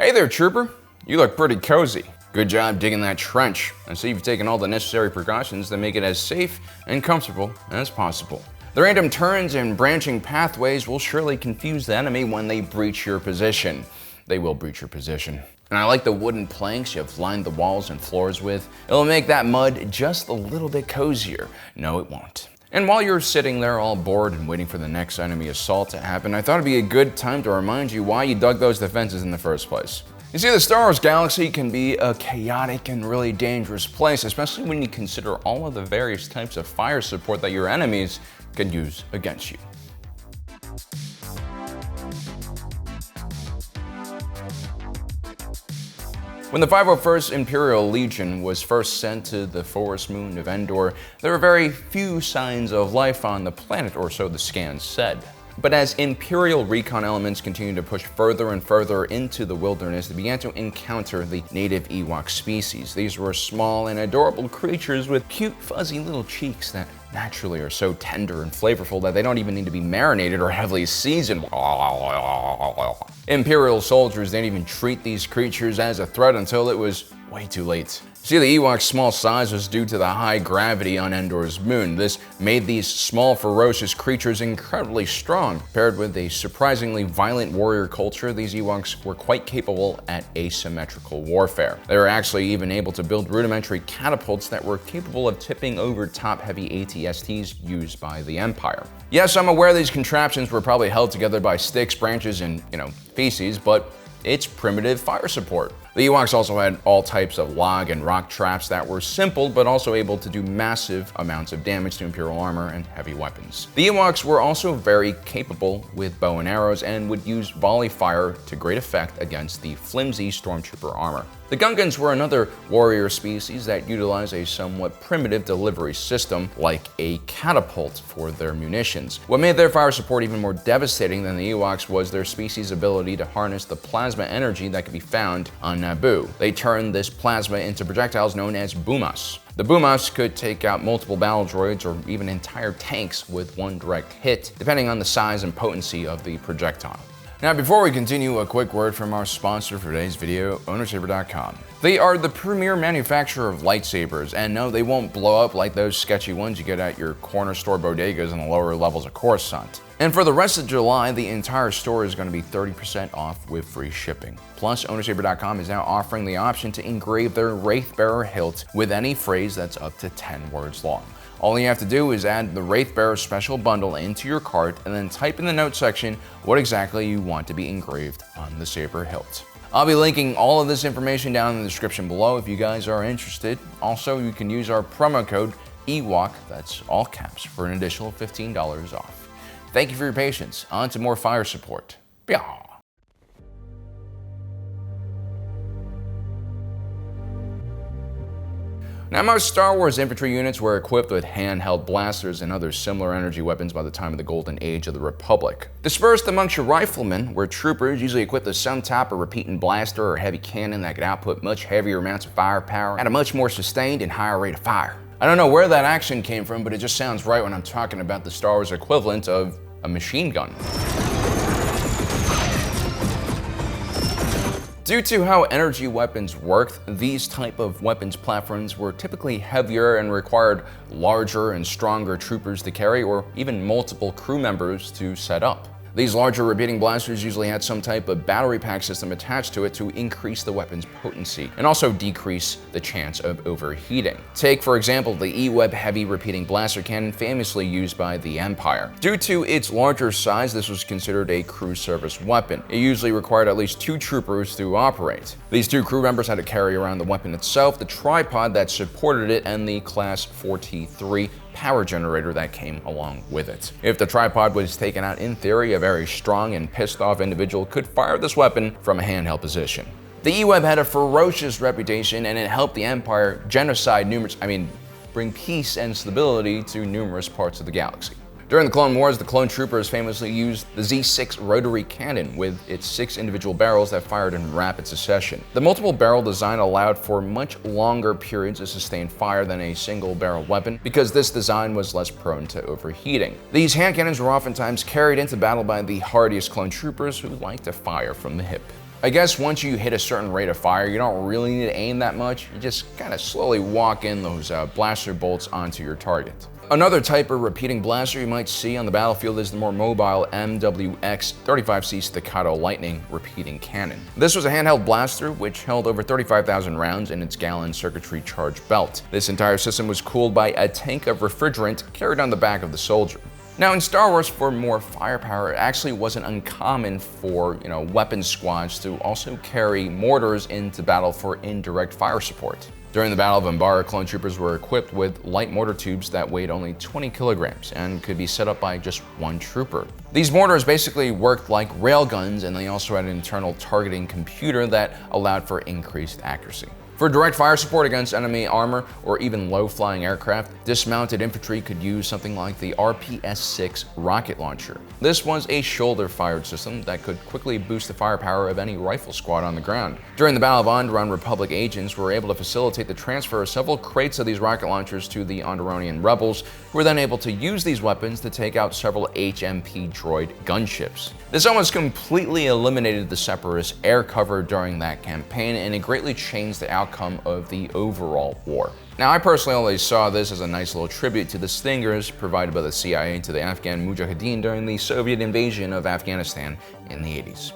Hey there, trooper. You look pretty cozy. Good job digging that trench. I see you've taken all the necessary precautions to make it as safe and comfortable as possible. The random turns and branching pathways will surely confuse the enemy when they breach your position. They will breach your position. And I like the wooden planks you've lined the walls and floors with. It'll make that mud just a little bit cozier. No, it won't. And while you're sitting there all bored and waiting for the next enemy assault to happen, I thought it'd be a good time to remind you why you dug those defenses in the first place. You see, the Star Wars galaxy can be a chaotic and really dangerous place, especially when you consider all of the various types of fire support that your enemies can use against you. When the 501st Imperial Legion was first sent to the forest moon of Endor, there were very few signs of life on the planet, or so the scans said. But as Imperial recon elements continued to push further and further into the wilderness, they began to encounter the native Ewok species. These were small and adorable creatures with cute, fuzzy little cheeks that naturally are so tender and flavorful that they don't even need to be marinated or heavily seasoned. Imperial soldiers didn't even treat these creatures as a threat until it was way too late. See, the Ewok's small size was due to the high gravity on Endor's moon. This made these small, ferocious creatures incredibly strong. Paired with a surprisingly violent warrior culture, these Ewoks were quite capable at asymmetrical warfare. They were actually even able to build rudimentary catapults that were capable of tipping over top-heavy AT-STs used by the Empire. Yes, I'm aware these contraptions were probably held together by sticks, branches, and, feces, but it's primitive fire support. The Ewoks also had all types of log and rock traps that were simple but also able to do massive amounts of damage to Imperial armor and heavy weapons. The Ewoks were also very capable with bow and arrows and would use volley fire to great effect against the flimsy stormtrooper armor. The Gungans were another warrior species that utilized a somewhat primitive delivery system, like a catapult, for their munitions. What made their fire support even more devastating than the Ewoks was their species' ability to harness the plasma energy that could be found on Naboo. They turned this plasma into projectiles known as boomas. The boomas could take out multiple battle droids or even entire tanks with one direct hit, depending on the size and potency of the projectile. Now, before we continue, a quick word from our sponsor for today's video, ownersaber.com. They are the premier manufacturer of lightsabers, and no, they won't blow up like those sketchy ones you get at your corner store bodegas in the lower levels of Coruscant. And for the rest of July, the entire store is going to be 30% off with free shipping. Plus, ownersaber.com is now offering the option to engrave their Wraith Bearer hilt with any phrase that's up to 10 words long. All you have to do is add the Wraith Bearer special bundle into your cart and then type in the notes section what exactly you want to be engraved on the saber hilt. I'll be linking all of this information down in the description below if you guys are interested. Also, you can use our promo code EWOK, that's all caps, for an additional $15 off. Thank you for your patience. On to more fire support. Bye. Now, most Star Wars infantry units were equipped with handheld blasters and other similar energy weapons by the time of the Golden Age of the Republic. Dispersed amongst your riflemen were troopers usually equipped with some type of repeating blaster or heavy cannon that could output much heavier amounts of firepower at a much more sustained and higher rate of fire. I don't know where that action came from, but it just sounds right when I'm talking about the Star Wars equivalent of a machine gun. Due to how energy weapons worked, these type of weapons platforms were typically heavier and required larger and stronger troopers to carry, or even multiple crew members to set up. These larger repeating blasters usually had some type of battery pack system attached to it to increase the weapon's potency and also decrease the chance of overheating. Take, for example, the E-Web heavy repeating blaster cannon famously used by the Empire. Due to its larger size, this was considered a crew service weapon. It usually required at least 2 troopers to operate. These 2 crew members had to carry around the weapon itself, the tripod that supported it, and the Class 4T3 power generator that came along with it. If the tripod was taken out, in theory, a very strong and pissed off individual could fire this weapon from a handheld position. The E-Web had a ferocious reputation, and it helped the Empire bring peace and stability to numerous parts of the galaxy. During the Clone Wars, the clone troopers famously used the Z6 rotary cannon with its 6 individual barrels that fired in rapid succession. The multiple barrel design allowed for much longer periods of sustained fire than a single barrel weapon because this design was less prone to overheating. These hand cannons were oftentimes carried into battle by the hardiest clone troopers who liked to fire from the hip. I guess once you hit a certain rate of fire, you don't really need to aim that much. You just kind of slowly walk in those blaster bolts onto your target. Another type of repeating blaster you might see on the battlefield is the more mobile MWX 35C Staccato Lightning repeating cannon. This was a handheld blaster which held over 35,000 rounds in its gallon circuitry charge belt. This entire system was cooled by a tank of refrigerant carried on the back of the soldier. Now in Star Wars, for more firepower, it actually wasn't uncommon for, weapon squads to also carry mortars into battle for indirect fire support. During the Battle of Umbara, clone troopers were equipped with light mortar tubes that weighed only 20 kilograms and could be set up by just one trooper. These mortars basically worked like railguns, and they also had an internal targeting computer that allowed for increased accuracy. For direct fire support against enemy armor or even low-flying aircraft, dismounted infantry could use something like the RPS-6 rocket launcher. This was a shoulder-fired system that could quickly boost the firepower of any rifle squad on the ground. During the Battle of Onderon, Republic agents were able to facilitate the transfer of several crates of these rocket launchers to the Onderonian rebels, who were then able to use these weapons to take out several HMP droid gunships. This almost completely eliminated the Separatist air cover during that campaign, and it greatly changed the outcome of the overall war. Now, I personally always saw this as a nice little tribute to the stingers provided by the CIA to the Afghan Mujahideen during the Soviet invasion of Afghanistan in the 80s.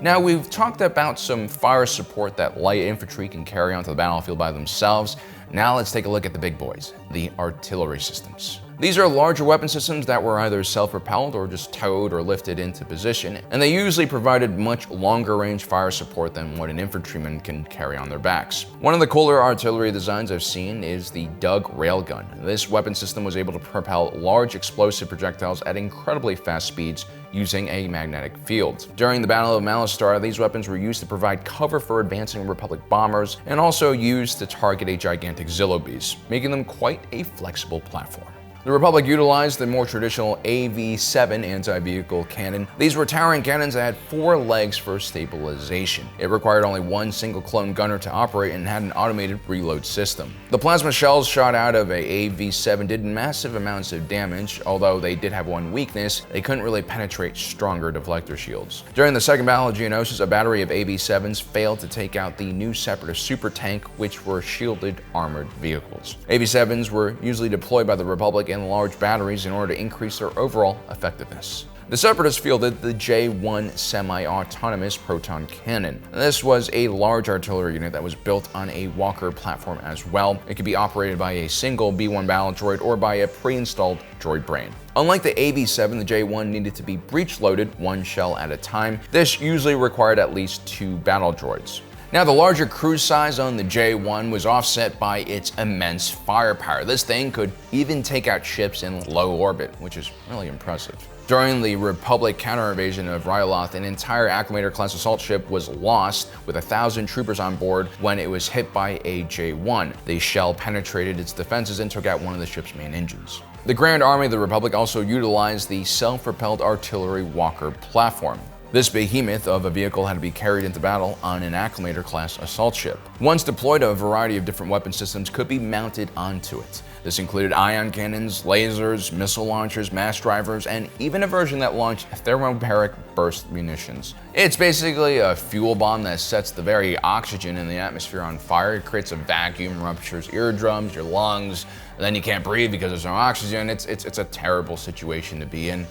Now, we've talked about some fire support that light infantry can carry onto the battlefield by themselves. Now let's take a look at the big boys, the artillery systems. These are larger weapon systems that were either self-propelled or just towed or lifted into position, and they usually provided much longer range fire support than what an infantryman can carry on their backs. One of the cooler artillery designs I've seen is the Dug railgun. This weapon system was able to propel large explosive projectiles at incredibly fast speeds using a magnetic field. During the Battle of Malastara, these weapons were used to provide cover for advancing Republic bombers and also used to target a gigantic Zillo beast, making them quite a flexible platform. The Republic utilized the more traditional AV-7 anti-vehicle cannon. These were towering cannons that had 4 legs for stabilization. It required only one single clone gunner to operate and had an automated reload system. The plasma shells shot out of a AV-7 did massive amounts of damage, although they did have one weakness: they couldn't really penetrate stronger deflector shields. During the Second Battle of Geonosis, a battery of AV-7s failed to take out the new Separatist super tank, which were shielded armored vehicles. AV-7s were usually deployed by the Republic in large batteries in order to increase their overall effectiveness. The Separatists fielded the J-1 semi-autonomous proton cannon. This was a large artillery unit that was built on a Walker platform as well. It could be operated by a single B-1 battle droid or by a pre-installed droid brain. Unlike the AV-7, the J-1 needed to be breech-loaded, one shell at a time. This usually required at least 2 battle droids. Now, the larger cruise size on the J-1 was offset by its immense firepower. This thing could even take out ships in low orbit, which is really impressive. During the Republic counter-invasion of Ryloth, an entire Acclimator-class assault ship was lost with 1,000 troopers on board when it was hit by a J-1. The shell penetrated its defenses and took out one of the ship's main engines. The Grand Army of the Republic also utilized the self-propelled artillery Walker platform. This behemoth of a vehicle had to be carried into battle on an Acclimator-class assault ship. Once deployed, a variety of different weapon systems could be mounted onto it. This included ion cannons, lasers, missile launchers, mass drivers, and even a version that launched thermobaric burst munitions. It's basically a fuel bomb that sets the very oxygen in the atmosphere on fire. It creates a vacuum, ruptures eardrums, your lungs, and then you can't breathe because there's no oxygen. It's a terrible situation to be in.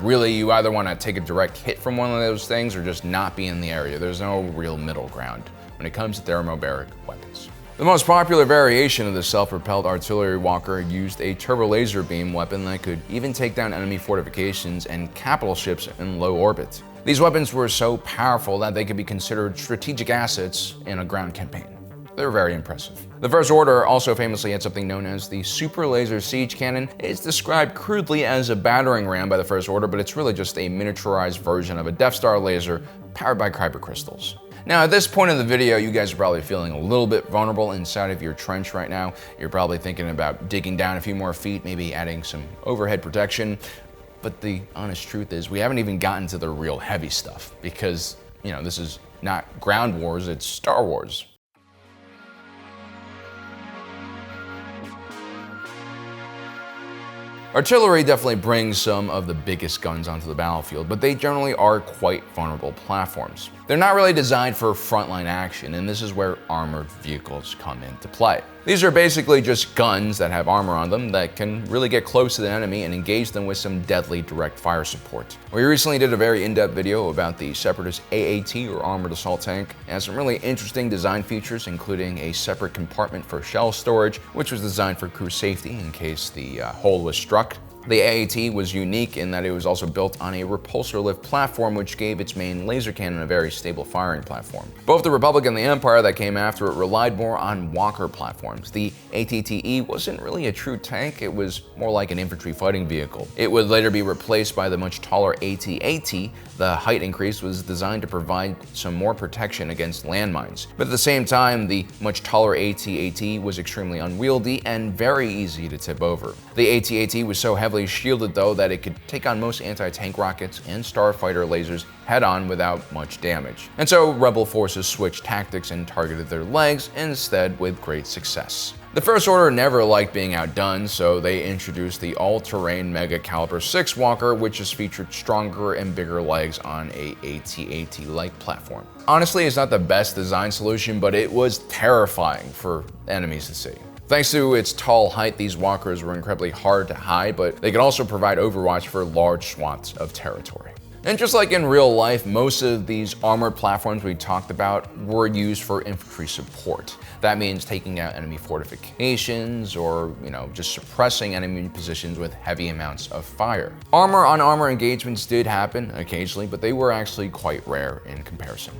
Really, you either want to take a direct hit from one of those things or just not be in the area. There's no real middle ground when it comes to thermobaric weapons. The most popular variation of the self-propelled artillery Walker used a turbo laser beam weapon that could even take down enemy fortifications and capital ships in low orbit. These weapons were so powerful that they could be considered strategic assets in a ground campaign. They're very impressive. The First Order also famously had something known as the Super Laser Siege Cannon. It's described crudely as a battering ram by the First Order, but it's really just a miniaturized version of a Death Star laser powered by kyber crystals. Now, at this point in the video, you guys are probably feeling a little bit vulnerable inside of your trench right now. You're probably thinking about digging down a few more feet, maybe adding some overhead protection. But the honest truth is, we haven't even gotten to the real heavy stuff because, this is not ground wars, it's Star Wars. Artillery definitely brings some of the biggest guns onto the battlefield, but they generally are quite vulnerable platforms. They're not really designed for frontline action, and this is where armored vehicles come into play. These are basically just guns that have armor on them that can really get close to the enemy and engage them with some deadly direct fire support. We recently did a very in-depth video about the Separatist AAT, or Armored Assault Tank. It has some really interesting design features, including a separate compartment for shell storage, which was designed for crew safety in case the hull was struck. The AAT was unique in that it was also built on a repulsor lift platform, which gave its main laser cannon a very stable firing platform. Both the Republic and the Empire that came after it relied more on walker platforms. The ATTE wasn't really a true tank, it was more like an infantry fighting vehicle. It would later be replaced by the much taller AT-AT. The height increase was designed to provide some more protection against landmines. But at the same time, the much taller AT-AT was extremely unwieldy and very easy to tip over. The AT-AT was so heavily shielded though that it could take on most anti-tank rockets and starfighter lasers head-on without much damage. And so rebel forces switched tactics and targeted their legs instead with great success. The First Order never liked being outdone, so they introduced the all-terrain Mega Caliber 6 Walker, which has featured stronger and bigger legs on a AT-AT-like platform. Honestly, it's not the best design solution, but it was terrifying for enemies to see. Thanks to its tall height, these walkers were incredibly hard to hide, but they could also provide overwatch for large swaths of territory. And just like in real life, most of these armored platforms we talked about were used for infantry support. That means taking out enemy fortifications or, just suppressing enemy positions with heavy amounts of fire. Armor on armor engagements did happen occasionally, but they were actually quite rare in comparison.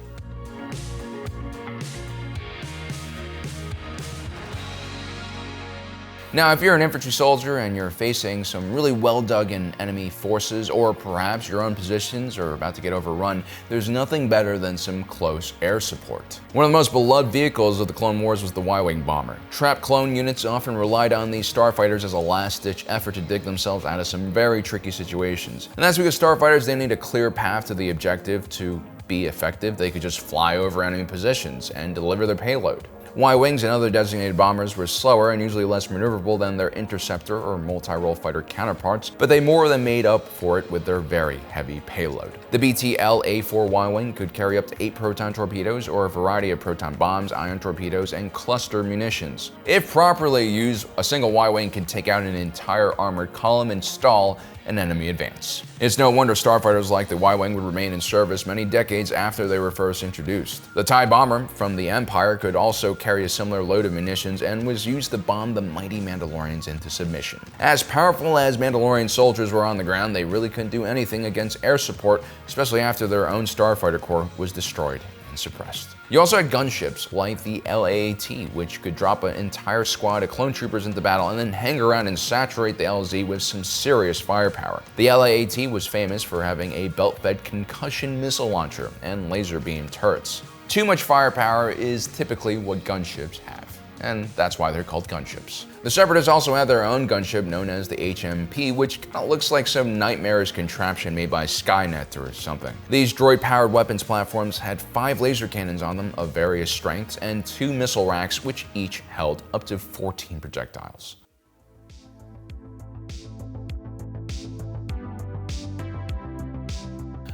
Now, if you're an infantry soldier and you're facing some really well-dug-in enemy forces, or perhaps your own positions are about to get overrun, there's nothing better than some close air support. One of the most beloved vehicles of the Clone Wars was the Y-Wing bomber. Trapped clone units often relied on these starfighters as a last-ditch effort to dig themselves out of some very tricky situations. And that's because starfighters, they need a clear path to the objective. To be effective, they could just fly over enemy positions and deliver their payload. Y-Wings and other designated bombers were slower and usually less maneuverable than their interceptor or multi-role fighter counterparts, but they more than made up for it with their very heavy payload. The BTL-A4 Y-Wing could carry up to 8 proton torpedoes or a variety of proton bombs, ion torpedoes, and cluster munitions. If properly used, a single Y-Wing can take out an entire armored column and stall an enemy advance. It's no wonder starfighters like the Y-Wing would remain in service many decades after they were first introduced. The TIE bomber from the Empire could also carry a similar load of munitions and was used to bomb the mighty Mandalorians into submission. As powerful as Mandalorian soldiers were on the ground, they really couldn't do anything against air support, especially after their own starfighter corps was destroyed and suppressed. You also had gunships like the LAAT, which could drop an entire squad of clone troopers into battle and then hang around and saturate the LZ with some serious firepower. The LAAT was famous for having a belt-fed concussion missile launcher and laser beam turrets. Too much firepower is typically what gunships have, and that's why they're called gunships. The Separatists also had their own gunship known as the HMP, which kind of looks like some nightmarish contraption made by Skynet or something. These droid-powered weapons platforms had 5 laser cannons on them of various strengths and 2 missile racks, which each held up to 14 projectiles.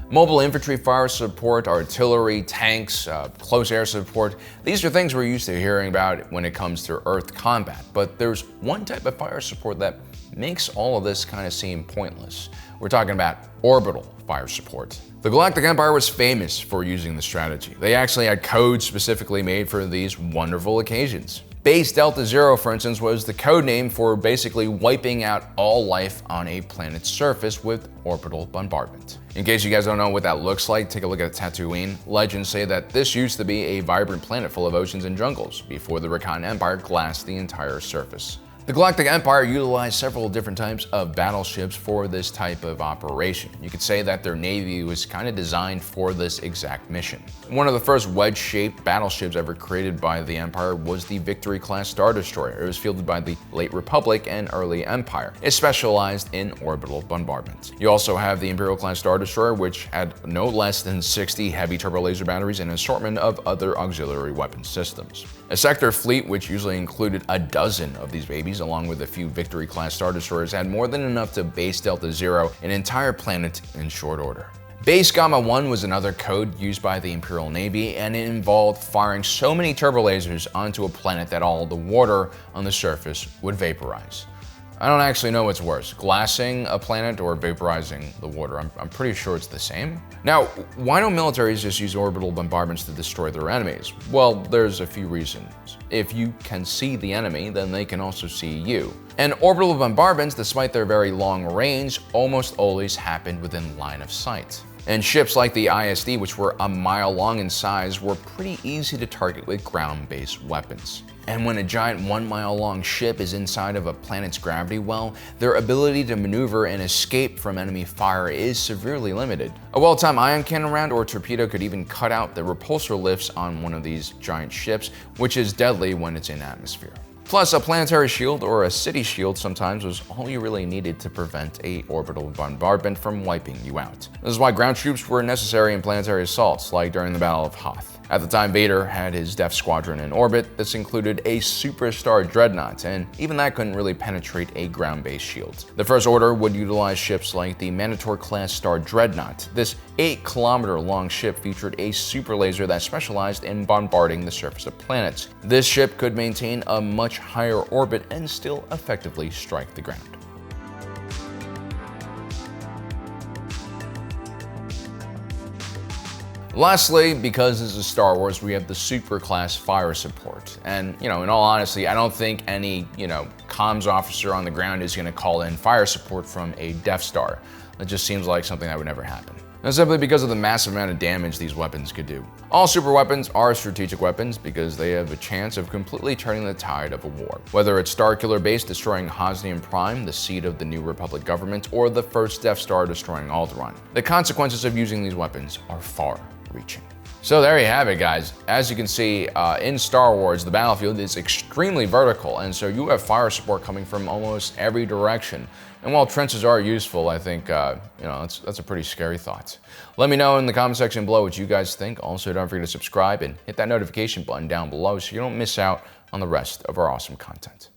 Mobile infantry fire support, artillery, tanks, close air support, these are things we're used to hearing about when it comes to Earth combat. But there's one type of fire support that makes all of this kind of seem pointless. We're talking about orbital fire support. The Galactic Empire was famous for using the strategy. They actually had codes specifically made for these wonderful occasions. Base Delta Zero, for instance, was the code name for basically wiping out all life on a planet's surface with orbital bombardment. In case you guys don't know what that looks like, take a look at Tatooine. Legends say that this used to be a vibrant planet full of oceans and jungles before the Rakan Empire glassed the entire surface. The Galactic Empire utilized several different types of battleships for this type of operation. You could say that their navy was kind of designed for this exact mission. One of the first wedge-shaped battleships ever created by the Empire was the Victory-class Star Destroyer. It was fielded by the late Republic and early Empire. It specialized in orbital bombardment. You also have the Imperial-class Star Destroyer, which had no less than 60 heavy turbo laser batteries and an assortment of other auxiliary weapon systems. A sector fleet, which usually included a dozen of these babies, armies, along with a few Victory-class Star Destroyers, had more than enough to base Delta Zero an entire planet in short order. Base Gamma 1 was another code used by the Imperial Navy, and it involved firing so many turbolasers onto a planet that all the water on the surface would vaporize. I don't actually know what's worse, glassing a planet or vaporizing the water. I'm pretty sure it's the same. Now, why don't militaries just use orbital bombardments to destroy their enemies? Well, there's a few reasons. If you can see the enemy, then they can also see you. And orbital bombardments, despite their very long range, almost always happened within line of sight. And ships like the ISD, which were a mile long in size, were pretty easy to target with ground-based weapons. And when a giant 1 mile long ship is inside of a planet's gravity well, their ability to maneuver and escape from enemy fire is severely limited. A well-timed ion cannon round or torpedo could even cut out the repulsor lifts on one of these giant ships, which is deadly when it's in atmosphere. Plus, a planetary shield or a city shield sometimes was all you really needed to prevent an orbital bombardment from wiping you out. This is why ground troops were necessary in planetary assaults, like during the Battle of Hoth. At the time, Vader had his Death Squadron in orbit. This included a superstar dreadnought, and even that couldn't really penetrate a ground-based shield. The First Order would utilize ships like the Manator-class Star Dreadnought. This 8-kilometer-long ship featured a super laser that specialized in bombarding the surface of planets. This ship could maintain a much higher orbit and still effectively strike the ground. Lastly, because this is Star Wars, we have the super class fire support. And, in all honesty, I don't think any, comms officer on the ground is gonna call in fire support from a Death Star. That just seems like something that would never happen. And simply because of the massive amount of damage these weapons could do. All super weapons are strategic weapons because they have a chance of completely turning the tide of a war. Whether it's Starkiller Base destroying Hosnian Prime, the seat of the New Republic government, or the first Death Star destroying Alderaan. The consequences of using these weapons are far-reaching. So there you have it, guys. As you can see, in Star Wars, the battlefield is extremely vertical, and so you have fire support coming from almost every direction. And while trenches are useful, I think, that's a pretty scary thought. Let me know in the comment section below what you guys think. Also, don't forget to subscribe and hit that notification button down below so you don't miss out on the rest of our awesome content.